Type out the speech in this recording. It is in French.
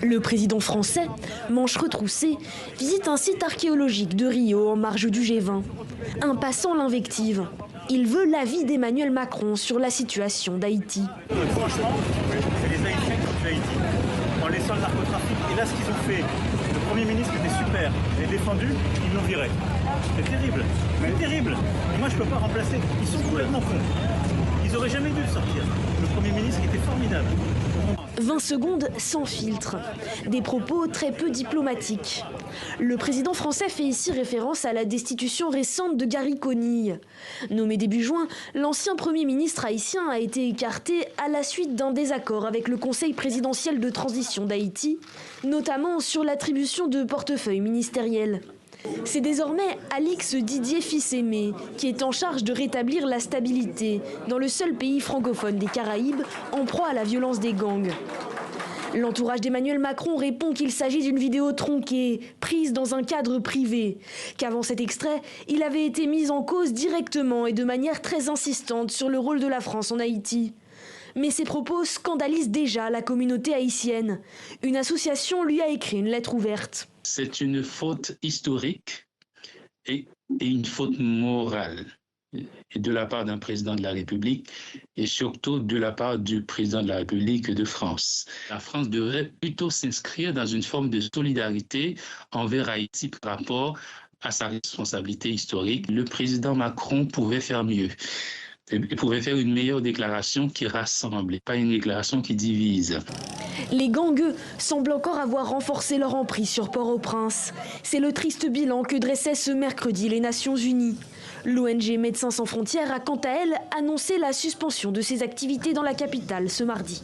Le président français, manche retroussée, visite un site archéologique de Rio en marge du G20. Un passant l'invective. Il veut l'avis d'Emmanuel Macron sur la situation d'Haïti. Franchement, c'est les Haïtiens qui ont tué Haïti. En laissant le narcotrafic. Et là, ce qu'ils ont fait, le Premier ministre était super. Il est défendu, ils l'ont viré. C'est terrible. C'est terrible. Et moi, je ne peux pas remplacer. Ils sont complètement cons. Ils n'auraient jamais dû le sortir. Le Premier ministre était formidable. 20 secondes sans filtre. Des propos très peu diplomatiques. Le président français fait ici référence à la destitution récente de Gary Conille. Nommé début juin, l'ancien Premier ministre haïtien a été écarté à la suite d'un désaccord avec le Conseil présidentiel de transition d'Haïti, notamment sur l'attribution de portefeuilles ministériels. C'est désormais Alix Didier Fils-Aimé qui est en charge de rétablir la stabilité dans le seul pays francophone des Caraïbes en proie à la violence des gangs. L'entourage d'Emmanuel Macron répond qu'il s'agit d'une vidéo tronquée, prise dans un cadre privé, qu'avant cet extrait, il avait été mis en cause directement et de manière très insistante sur le rôle de la France en Haïti. Mais ces propos scandalisent déjà la communauté haïtienne. Une association lui a écrit une lettre ouverte. C'est une faute historique et une faute morale de la part d'un président de la République et surtout de la part du président de la République de France. La France devrait plutôt s'inscrire dans une forme de solidarité envers Haïti par rapport à sa responsabilité historique. Le président Macron pouvait faire mieux. Il pouvait faire une meilleure déclaration qui rassemble, et pas une déclaration qui divise. Les gangs semblent encore avoir renforcé leur emprise sur Port-au-Prince. C'est le triste bilan que dressaient ce mercredi les Nations Unies. L'ONG Médecins sans frontières a quant à elle annoncé la suspension de ses activités dans la capitale ce mardi.